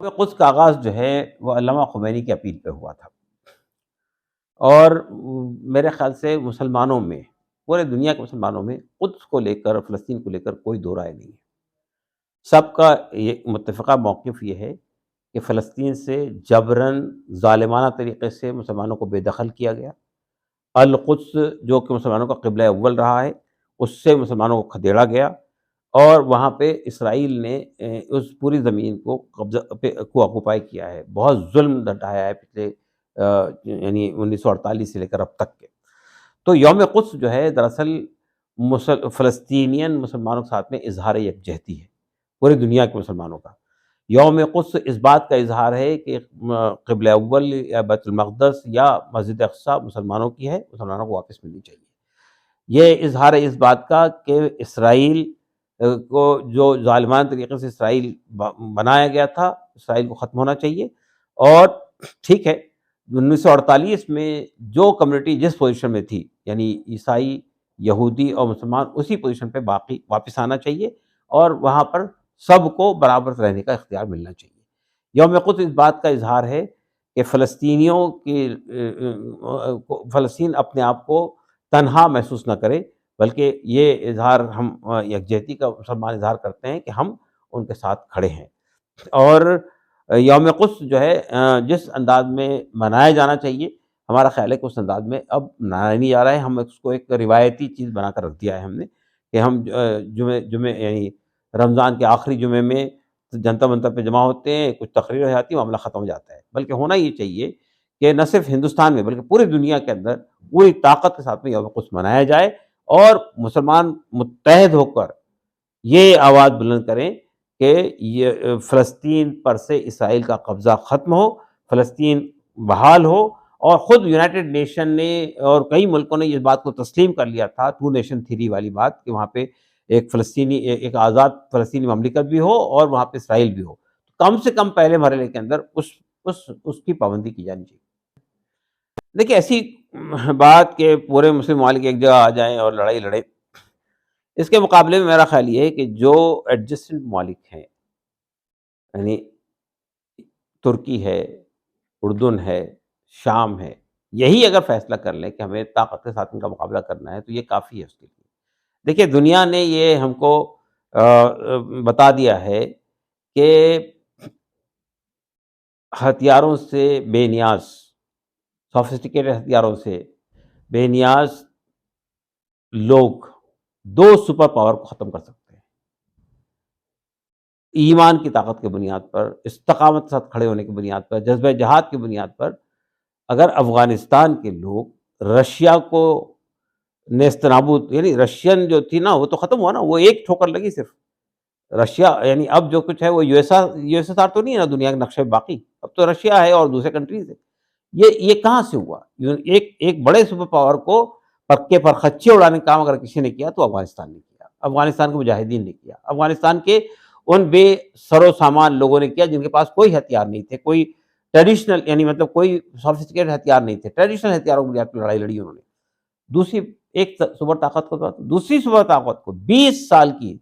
قدس کا آغاز جو ہے وہ علامہ خمینی کی اپیل پہ ہوا تھا، اور میرے خیال سے مسلمانوں میں، پورے دنیا کے مسلمانوں میں قدس کو لے کر، فلسطین کو لے کر کوئی دو رائے نہیں ہے۔ سب کا یہ متفقہ موقف یہ ہے کہ فلسطین سے جبراً ظالمانہ طریقے سے مسلمانوں کو بے دخل کیا گیا۔ القدس جو کہ مسلمانوں کا قبلہ اول رہا ہے، اس سے مسلمانوں کو کھدیڑا گیا، اور وہاں پہ اسرائیل نے اس پوری زمین کو قبضہ کو آکوپائی کیا ہے، بہت ظلم ڈھایا ہے پچھلے یعنی 1948 سے لے کر اب تک کے۔ تو یوم قدس جو ہے دراصل فلسطینین مسلمانوں کے ساتھ میں اظہار یکجہتی ہے، پوری دنیا کے مسلمانوں کا۔ یوم قدس اس بات کا اظہار ہے کہ قبلہ اول یا بیت المقدس یا مسجد اقصیٰ مسلمانوں کی ہے، مسلمانوں کو واپس ملنی چاہیے۔ یہ اظہار ہے اس بات کا کہ اسرائیل کو جو ظالمانہ طریقے سے اسرائیل بنایا گیا تھا، اسرائیل کو ختم ہونا چاہیے۔ اور ٹھیک ہے، 1948 میں جو کمیونٹی جس پوزیشن میں تھی، یعنی عیسائی، یہودی اور مسلمان، اسی پوزیشن پہ باقی واپس آنا چاہیے، اور وہاں پر سب کو برابر رہنے کا اختیار ملنا چاہیے۔ یوم قدس اس بات کا اظہار ہے کہ فلسطینیوں کی فلسطین اپنے آپ کو تنہا محسوس نہ کرے، بلکہ یہ اظہار ہم یکجہتی کا مسلمان اظہار کرتے ہیں کہ ہم ان کے ساتھ کھڑے ہیں۔ اور یوم قدس جو ہے جس انداز میں منایا جانا چاہیے، ہمارا خیال ہے کہ اس انداز میں اب منایا نہیں جا رہا ہے۔ ہم اس کو ایک روایتی چیز بنا کر رکھ دیا ہے ہم نے، کہ ہم جمعے یعنی رمضان کے آخری جمعے میں جنتا منتر پہ جمع ہوتے ہیں، کچھ تقریر ہو جاتی ہے، معاملہ ختم ہو جاتا ہے۔ بلکہ ہونا یہ چاہیے کہ نہ صرف ہندوستان میں بلکہ پوری دنیا کے اندر پوری طاقت کے ساتھ میں یوم قدس منایا جائے، اور مسلمان متحد ہو کر یہ آواز بلند کریں کہ یہ فلسطین پر سے اسرائیل کا قبضہ ختم ہو، فلسطین بحال ہو۔ اور خود یونائٹڈ نیشن نے اور کئی ملکوں نے اس بات کو تسلیم کر لیا تھا، ٹو نیشن تھیوری والی بات، کہ وہاں پہ ایک آزاد فلسطینی مملکت بھی ہو اور وہاں پہ اسرائیل بھی ہو۔ کم سے کم پہلے مرحلے کے اندر اس کی پابندی کی جانی چاہیے۔ دیکھیے، ایسی بات کہ پورے مسلم ممالک ایک جگہ آ جائیں اور لڑائی لڑیں، اس کے مقابلے میں میرا خیال یہ ہے کہ جو ایڈجسٹنٹ ممالک ہیں، یعنی ترکی ہے، اردن ہے، شام ہے، یہی اگر فیصلہ کر لیں کہ ہمیں طاقت کے ساتھ ان کا مقابلہ کرنا ہے، تو یہ کافی ہے اس کے لیے۔ دیکھیے، دنیا نے یہ ہم کو بتا دیا ہے کہ ہتھیاروں سے بے نیاز، سوفسٹیکیٹڈ ہتھیاروں سے بے نیاز لوگ دو سپر پاور کو ختم کر سکتے ہیں، ایمان کی طاقت کی بنیاد پر، استقامت کے ساتھ کھڑے ہونے کی بنیاد پر، جذبہ جہاد کی بنیاد پر۔ اگر افغانستان کے لوگ رشیا کو نیست نابود، یعنی رشین جو تھی نا وہ تو ختم ہوا نا، وہ ایک ٹھوکر لگی صرف۔ رشیا یعنی اب جو کچھ ہے وہ یو ایس آر تو نہیں ہے نا دنیا کے نقشے میں باقی، اب تو رشیا ہے اور دوسرے کنٹریز ہے۔ یہ کہاں سے ہوا؟ ایک بڑے سپر پاور کو پکے پر خچے اڑانے کا کام اگر کسی نے کیا تو افغانستان نے کیا، افغانستان کے مجاہدین نے کیا، افغانستان کے ان بے سر و سامان لوگوں نے کیا جن کے پاس کوئی ہتھیار نہیں تھے، کوئی ٹریڈیشنل یعنی مطلب کوئی سوفسٹیکیٹڈ ہتھیار نہیں تھے، ٹریڈیشنل ہتھیاروں کی بنیاد پر لڑائی لڑی انہوں نے۔ دوسری ایک سپر طاقت کو دوسری سپر طاقت کو 20 سال کی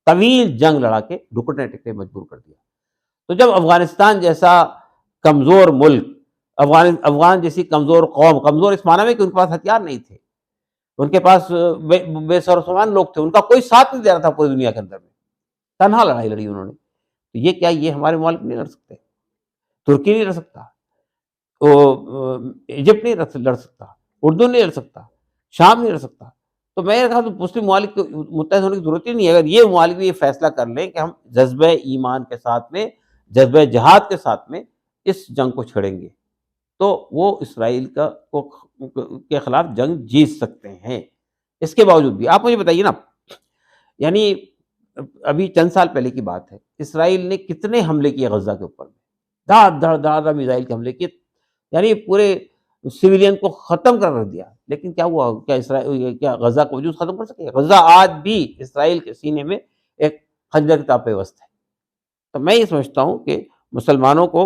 طویل جنگ لڑا کے ڈکڑنے ٹکڑے مجبور کر دیا۔ تو جب افغانستان جیسا کمزور ملک، افغان جیسی کمزور قوم، کمزور اس معنی میں کہ ان کے پاس ہتھیار نہیں تھے، ان کے پاس بے سر و سامان لوگ تھے، ان کا کوئی ساتھ نہیں دے رہا تھا پوری دنیا کے اندر میں، تنہا لڑائی لڑی انہوں نے۔ تو یہ کیا یہ ہمارے ممالک نہیں لڑ سکتے؟ ترکی نہیں لڑ سکتا، ایجپٹ نہیں لڑ سکتا، اردن نہیں لڑ سکتا، شام نہیں لڑ سکتا؟ تو میں کہا تو مسلم ممالک کو متحد ہونے کی ضرورت ہی نہیں ہے۔ اگر یہ ممالک بھی یہ فیصلہ کر لیں کہ ہم جذبہ ایمان کے ساتھ میں، جذبہ جہاد کے ساتھ میں اس جنگ کو چھڑیں گے، تو وہ اسرائیل کے خلاف جنگ جیت سکتے ہیں۔ اس کے باوجود بھی آپ مجھے بتائیے نا، یعنی ابھی چند سال پہلے کی بات ہے، اسرائیل نے کتنے حملے کیے غزہ کے اوپر میں، دھڑ میزائل کے حملے کیے، یعنی پورے سویلین کو ختم کر دیا۔ لیکن کیا ہوا؟ کیا غزہ کا وجود ختم کر سکے؟ غزہ آج بھی اسرائیل کے سینے میں ایک خنجر کی طرح پیوست ہے۔ تو میں یہ سمجھتا ہوں کہ مسلمانوں کو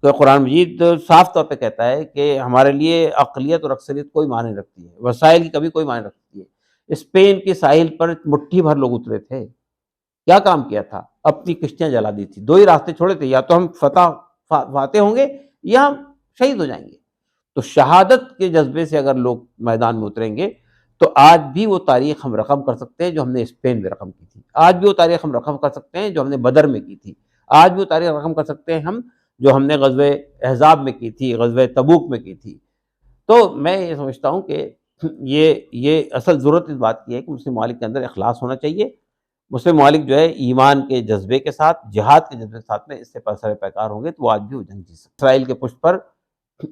قرآن مجید صاف طور پہ کہتا ہے کہ ہمارے لیے اقلیت اور اکثریت کوئی معنی نہیں رکھتی ہے، وسائل کی کبھی کوئی معنی رکھتی ہے۔ اسپین کے ساحل پر مٹھی بھر لوگ اترے تھے، کیا کام کیا تھا؟ اپنی کشتیاں جلا دی تھی. 2 ہی راستے چھوڑے تھے، یا تو ہم فاتح ہوں گے یا ہم شہید ہو جائیں گے. تو شہادت کے جذبے سے اگر لوگ میدان میں اتریں گے تو آج بھی وہ تاریخ ہم رقم کر سکتے ہیں جو ہم نے اسپین میں رقم کی تھی. آج بھی وہ تاریخ ہم رقم کر سکتے ہیں جو ہم نے بدر میں کی تھی. آج بھی وہ تاریخ رقم کر سکتے ہیں ہم جو ہم نے غزوہ احزاب میں کی تھی، غزوہ تبوک میں کی تھی. تو میں یہ سمجھتا ہوں کہ یہ اصل ضرورت اس بات کی ہے کہ مسلم ممالک کے اندر اخلاص ہونا چاہیے. مسلم ممالک جو ہے ایمان کے جذبے کے ساتھ، جہاد کے جذبے کے ساتھ میں اس سے سر پیکار ہوں گے تو وہ آج بھی وہ جنگ جیت سکتے. اسرائیل کے پشت پر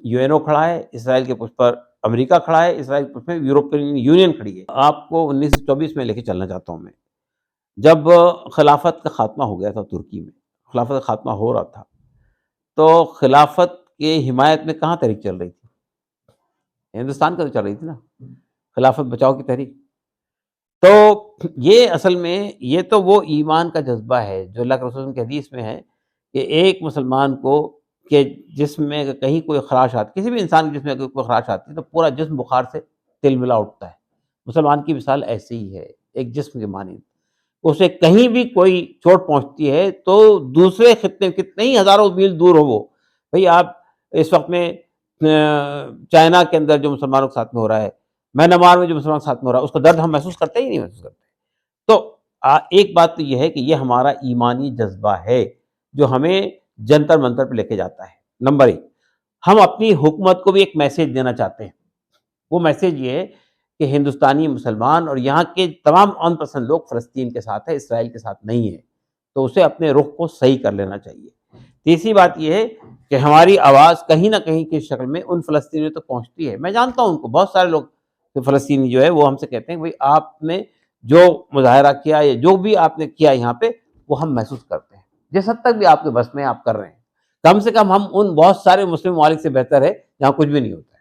UN کھڑا ہے، اسرائیل کے پشت پر امریکہ کھڑا ہے، اسرائیل کے پشت میں یورپین یونین کھڑی ہے. آپ کو 1924 میں لے کے چلنا چاہتا ہوں میں. جب خلافت کا خاتمہ ہو گیا تھا ترکی میں، خلافت کا خاتمہ ہو رہا تھا، تو خلافت کے حمایت میں کہاں تحریک چل رہی تھی؟ ہندوستان کا تو چل رہی تھی نا، خلافت بچاؤ کی تحریک. تو یہ اصل میں یہ تو وہ ایمان کا جذبہ ہے جو اللہ کے رسول کی حدیث میں ہے کہ ایک مسلمان کو کہ جسم میں کہیں کوئی خراش آتی، کسی بھی انسان کے جسم میں اگر کوئی خراش آتی ہے تو پورا جسم بخار سے تل ملا اٹھتا ہے. مسلمان کی مثال ایسی ہی ہے، ایک جسم کے مانند. اسے کہیں بھی کوئی چوٹ پہنچتی ہے تو دوسرے خطے کتنے ہی ہزاروں میل دور ہو وہ، بھئی آپ اس وقت میں چائنا کے اندر جو مسلمانوں کے ساتھ میں ہو رہا ہے، میانمار میں جو مسلمانوں کے ساتھ میں ہو رہا ہے، اس کا درد ہم محسوس کرتے ہی نہیں محسوس کرتے. تو ایک بات تو یہ ہے کہ یہ ہمارا ایمانی جذبہ ہے جو ہمیں جنتر منتر پہ لے کے جاتا ہے. نمبر 1، ہم اپنی حکومت کو بھی ایک میسیج دینا چاہتے ہیں. وہ میسیج یہ ہے کہ ہندوستانی مسلمان اور یہاں کے تمام امن پسند لوگ فلسطین کے ساتھ ہے، اسرائیل کے ساتھ نہیں ہے. تو اسے اپنے رخ کو صحیح کر لینا چاہیے. تیسری بات یہ ہے کہ ہماری آواز کہیں نہ کہیں کی شکل میں ان فلسطینیوں تک پہنچتی ہے. میں جانتا ہوں ان کو، بہت سارے لوگ فلسطینی جو ہے وہ ہم سے کہتے ہیں کہ بھئی آپ نے جو مظاہرہ کیا یا جو بھی آپ نے کیا یہاں پہ وہ ہم محسوس کرتے ہیں. جس حد تک بھی آپ کے بس میں آپ کر رہے ہیں، کم سے کم ہم ان بہت سارے مسلم ممالک سے بہتر ہے جہاں کچھ بھی نہیں ہوتا.